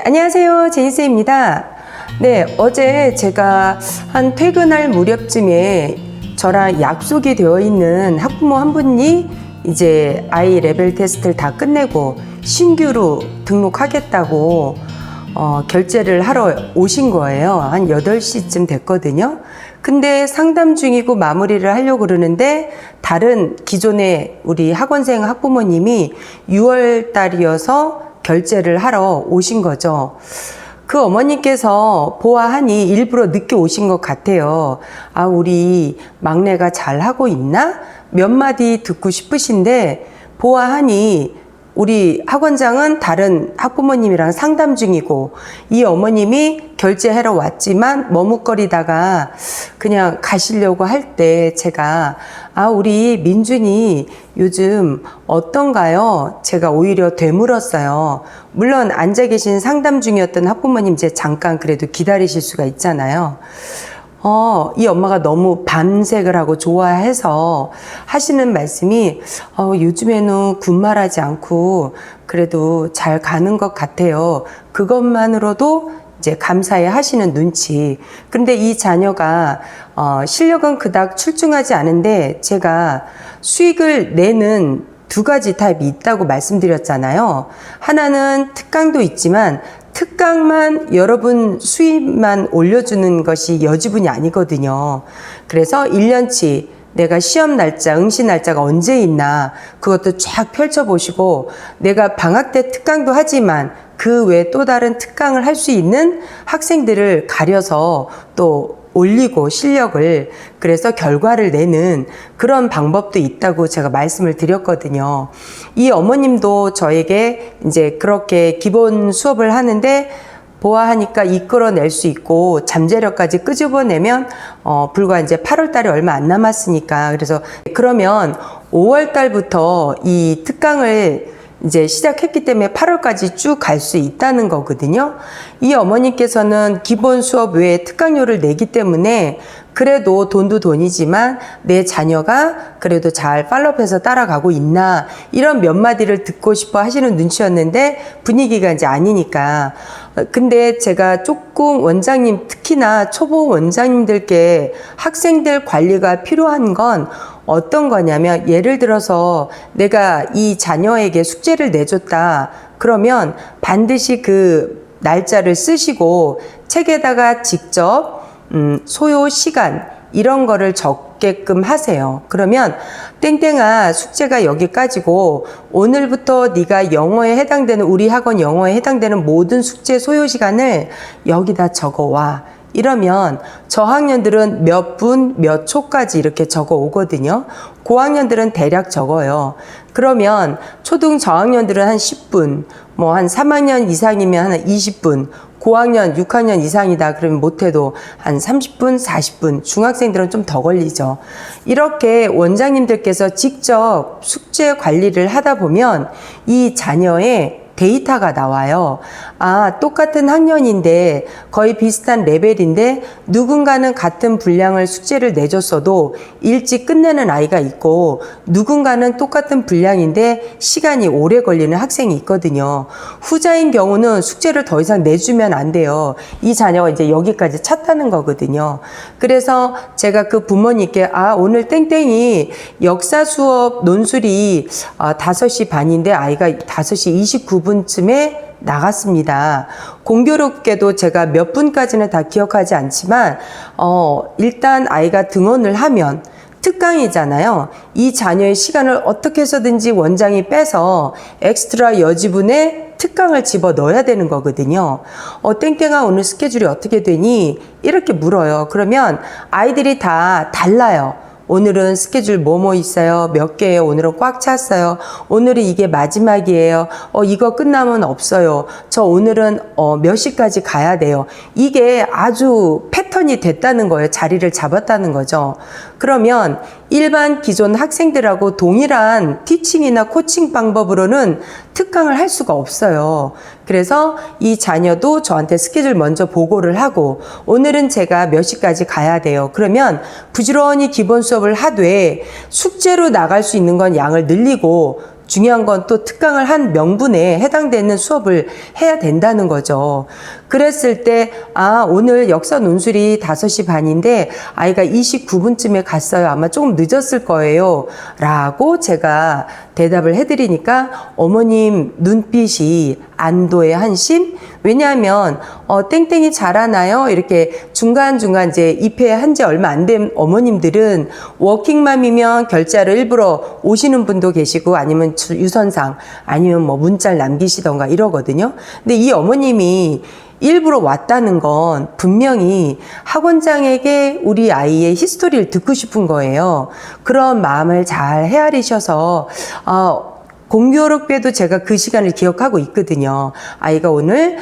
안녕하세요, 제니스입니다. 네, 어제 제가 한 퇴근할 무렵쯤에 저랑 약속이 되어 있는 학부모 한 분이 이제 아이 레벨 테스트를 다 끝내고 신규로 등록하겠다고 결제를 하러 오신 거예요. 한 8시쯤 됐거든요. 근데 상담 중이고 마무리를 하려고 그러는데 다른 기존의 우리 학원생 학부모님이 6월 달이어서 결제를 하러 오신 거죠. 그 어머니께서 보아하니 일부러 늦게 오신 것 같아요. 아, 우리 막내가 잘하고 있나? 몇 마디 듣고 싶으신데 보아하니 우리 학원장은 다른 학부모님이랑 상담 중이고 이 어머님이 결제하러 왔지만 머뭇거리다가 그냥 가시려고 할 때 제가 우리 민준이 요즘 어떤가요? 제가 오히려 되물었어요. 물론 앉아 계신 상담 중이었던 학부모님 이제 잠깐 그래도 기다리실 수가 있잖아요. 이 엄마가 너무 밤색을 하고 좋아해서 하시는 말씀이 요즘에는 군말하지 않고 그래도 잘 가는 것 같아요. 그것만으로도 이제 감사해 하시는 눈치. 근데 이 자녀가 실력은 그닥 출중하지 않은데 제가 수익을 내는 두 가지 타입이 있다고 말씀드렸잖아요. 하나는 특강도 있지만 특강만 여러분 수입만 올려주는 것이 여지분이 아니거든요. 그래서 1년치 내가 시험 날짜, 응시 날짜가 언제 있나 그것도 쫙 펼쳐보시고 내가 방학 때 특강도 하지만 그 외에 또 다른 특강을 할 수 있는 학생들을 가려서 또 올리고 실력을 그래서 결과를 내는 그런 방법도 있다고 제가 말씀을 드렸거든요. 이 어머님도 저에게 이제 그렇게 기본 수업을 하는데 보아하니까 이끌어낼 수 있고 잠재력까지 끄집어내면 불과 이제 8월 달이 얼마 안 남았으니까 그래서 그러면 5월 달부터 이 특강을 이제 시작했기 때문에 8월까지 쭉 갈 수 있다는 거거든요. 이 어머니께서는 기본 수업 외에 특강료를 내기 때문에 그래도 돈도 돈이지만 내 자녀가 그래도 잘 팔로우해서 따라가고 있나 이런 몇 마디를 듣고 싶어 하시는 눈치였는데 분위기가 이제 아니니까. 근데 제가 조금 원장님 특히나 초보 원장님들께 학생들 관리가 필요한 건 어떤 거냐면 예를 들어서 내가 이 자녀에게 숙제를 내줬다 그러면 반드시 그 날짜를 쓰시고 책에다가 직접 소요 시간 이런 거를 적게끔 하세요. 그러면 땡땡아 숙제가 여기까지고 오늘부터 네가 영어에 해당되는 우리 학원 영어에 해당되는 모든 숙제 소요 시간을 여기다 적어와. 이러면 저학년들은 몇 분, 몇 초까지 이렇게 적어 오거든요. 고학년들은 대략 적어요. 그러면 초등 저학년들은 한 10분, 뭐 한 3학년 이상이면 한 20분, 고학년, 6학년 이상이다 그러면 못해도 한 30분, 40분, 중학생들은 좀 더 걸리죠. 이렇게 원장님들께서 직접 숙제 관리를 하다 보면 이 자녀의 데이터가 나와요. 똑같은 학년인데 거의 비슷한 레벨인데 누군가는 같은 분량을 숙제를 내줬어도 일찍 끝내는 아이가 있고 누군가는 똑같은 분량인데 시간이 오래 걸리는 학생이 있거든요. 후자인 경우는 숙제를 더 이상 내주면 안 돼요. 이 자녀가 이제 여기까지 찼다는 거거든요. 그래서 제가 그 부모님께 오늘 땡땡이 역사 수업 논술이 5시 반인데 아이가 5시 29분쯤에 나갔습니다. 공교롭게도 제가 몇 분까지는 다 기억하지 않지만 일단 아이가 등원을 하면 특강이잖아요. 이 자녀의 시간을 어떻게 해서든지 원장이 빼서 엑스트라 여지분에 특강을 집어 넣어야 되는 거거든요. 땡땡아 오늘 스케줄이 어떻게 되니? 이렇게 물어요. 그러면 아이들이 다 달라요. 오늘은 스케줄 뭐뭐 있어요? 몇 개예요? 오늘은 꽉 찼어요. 오늘은 이게 마지막이에요. 이거 끝나면 없어요. 저 오늘은 몇 시까지 가야 돼요. 이게 아주 패턴이 됐다는 거예요. 자리를 잡았다는 거죠. 그러면 일반 기존 학생들하고 동일한 티칭이나 코칭 방법으로는 특강을 할 수가 없어요. 그래서 이 자녀도 저한테 스케줄 먼저 보고를 하고 오늘은 제가 몇 시까지 가야 돼요. 그러면 부지런히 기본 수업을 하되 숙제로 나갈 수 있는 건 양을 늘리고 중요한 건 또 특강을 한 명분에 해당되는 수업을 해야 된다는 거죠. 그랬을 때 오늘 역사 논술이 5시 반인데 아이가 29분쯤에 갔어요. 아마 조금 늦었을 거예요. 라고 제가 대답을 해드리니까 어머님 눈빛이 안도의 한심? 왜냐하면 땡땡이 잘하나요? 이렇게 중간중간 이제 입회한 지 얼마 안 된 어머님들은 워킹맘이면 결제하러 일부러 오시는 분도 계시고 아니면 유선상 아니면 뭐 문자를 남기시던가 이러거든요. 근데 이 어머님이 일부러 왔다는 건 분명히 학원장에게 우리 아이의 히스토리를 듣고 싶은 거예요. 그런 마음을 잘 헤아리셔서 공교롭게도 제가 그 시간을 기억하고 있거든요. 아이가 오늘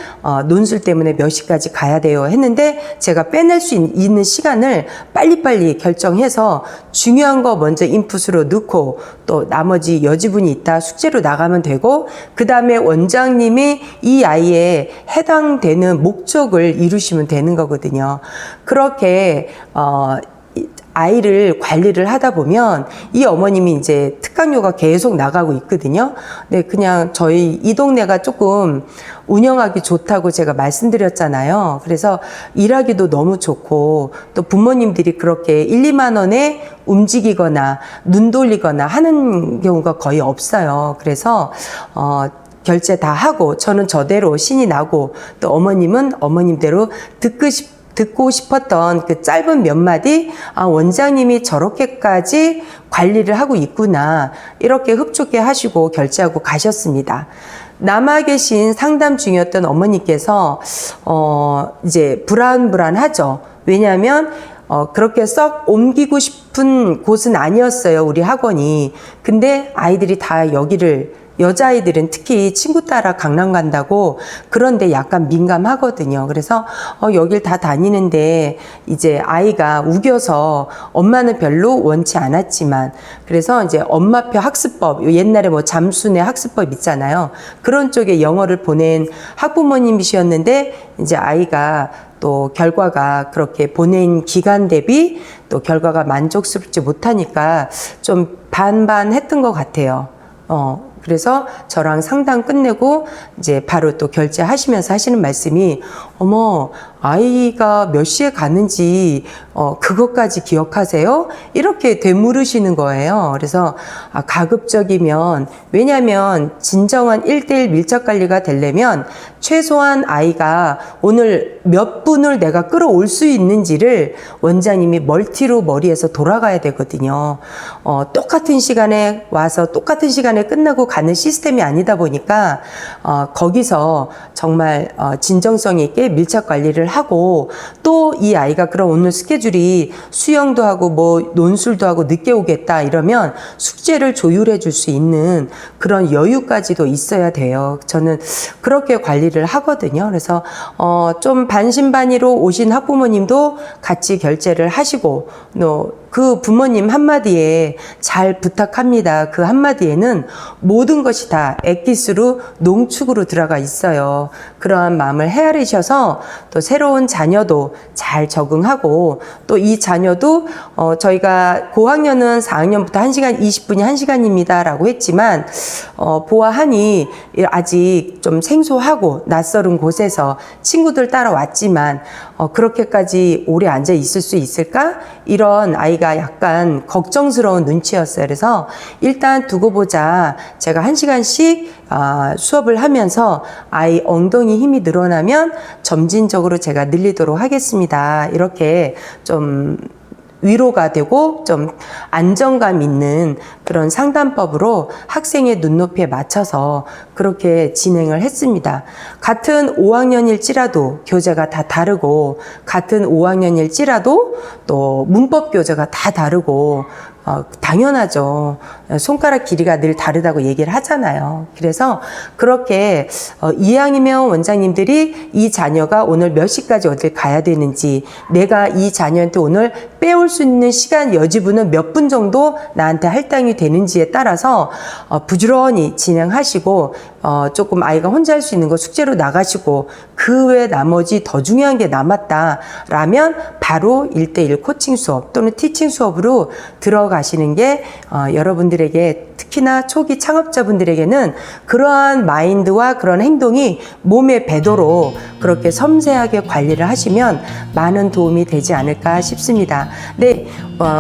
논술 때문에 몇 시까지 가야 돼요 했는데 제가 빼낼 수 있는 시간을 빨리빨리 결정해서 중요한 거 먼저 인풋으로 넣고 또 나머지 여지분이 있다 숙제로 나가면 되고 그 다음에 원장님이 이 아이에 해당되는 목적을 이루시면 되는 거거든요. 그렇게 아이를 관리를 하다 보면 이 어머님이 이제 특강료가 계속 나가고 있거든요. 네, 그냥 저희 이 동네가 조금 운영하기 좋다고 제가 말씀드렸잖아요. 그래서 일하기도 너무 좋고 또 부모님들이 그렇게 1, 2만 원에 움직이거나 눈 돌리거나 하는 경우가 거의 없어요. 그래서 결제 다 하고 저는 저대로 신이 나고 또 어머님은 어머님대로 듣고 싶었던 그 짧은 몇 마디, 원장님이 저렇게까지 관리를 하고 있구나. 이렇게 흡족해 하시고 결제하고 가셨습니다. 남아 계신 상담 중이었던 어머니께서, 이제 불안하죠. 왜냐하면, 그렇게 썩 옮기고 싶은 곳은 아니었어요. 우리 학원이. 근데 아이들이 다 여자아이들은 특히 친구 따라 강남 간다고 그런데 약간 민감하거든요. 그래서 여길 다 다니는데 이제 아이가 우겨서 엄마는 별로 원치 않았지만 그래서 이제 엄마표 학습법 옛날에 뭐 잠수내 학습법 있잖아요. 그런 쪽에 영어를 보낸 학부모님이셨는데 이제 아이가 또 결과가 그렇게 보낸 기간 대비 또 결과가 만족스럽지 못하니까 좀 반반했던 것 같아요. 그래서 저랑 상담 끝내고 이제 바로 또 결제하시면서 하시는 말씀이 어머 아이가 몇 시에 가는지 그것까지 기억하세요? 이렇게 되물으시는 거예요. 그래서 가급적이면 왜냐하면 진정한 1대1 밀접 관리가 되려면 최소한 아이가 오늘 몇 분을 내가 끌어올 수 있는지를 원장님이 멀티로 머리에서 돌아가야 되거든요. 똑같은 시간에 와서 똑같은 시간에 끝나고 가는 시스템이 아니다 보니까 거기서 정말 진정성 있게 밀착 관리를 하고 또 이 아이가 그럼 오늘 스케줄이 수영도 하고 뭐 논술도 하고 늦게 오겠다 이러면 숙제를 조율해 줄 수 있는 그런 여유까지도 있어야 돼요. 저는 그렇게 관리를 하거든요. 그래서 좀 반신반의로 오신 학부모님도 같이 결제를 하시고 그 부모님 한마디에 잘 부탁합니다. 그 한마디에는 모든 것이 다 엑기스로 농축으로 들어가 있어요. 그러한 마음을 헤아리셔서 또 새로운 자녀도 잘 적응하고 또 이 자녀도 저희가 고학년은 4학년부터 1시간 20분이 1시간입니다 라고 했지만 보아하니 아직 좀 생소하고 낯설은 곳에서 친구들 따라왔지만 그렇게까지 오래 앉아 있을 수 있을까? 이런 아이가 약간 걱정스러운 눈치였어요. 그래서 일단 두고 보자. 제가 1시간씩 수업을 하면서 아이 엉덩이 힘이 늘어나면 점진적으로 제가 늘리도록 하겠습니다. 이렇게 좀 위로가 되고 좀 안정감 있는 그런 상담법으로 학생의 눈높이에 맞춰서 그렇게 진행을 했습니다. 같은 5학년일지라도 교재가 다 다르고 같은 5학년일지라도 또 문법 교재가 다 다르고 당연하죠. 손가락 길이가 늘 다르다고 얘기를 하잖아요. 그래서 그렇게 이왕이면 원장님들이 이 자녀가 오늘 몇 시까지 어딜 가야 되는지 내가 이 자녀한테 오늘 빼올 수 있는 시간 여지분은 몇 분 정도 나한테 할당이 되는지에 따라서 부지런히 진행하시고 조금 아이가 혼자 할 수 있는 거 숙제로 나가시고 그 외 나머지 더 중요한 게 남았다라면 바로 1대1 코칭 수업 또는 티칭 수업으로 들어가시는 게 여러분들에게 특히나 초기 창업자분들에게는 그러한 마인드와 그런 행동이 몸에 배도록 그렇게 섬세하게 관리를 하시면 많은 도움이 되지 않을까 싶습니다. 네,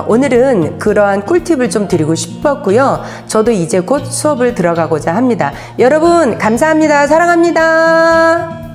오늘은 그러한 꿀팁을 좀 드리고 싶었고요. 저도 이제 곧 수업을 들어가고자 합니다. 여러분 감사합니다. 사랑합니다.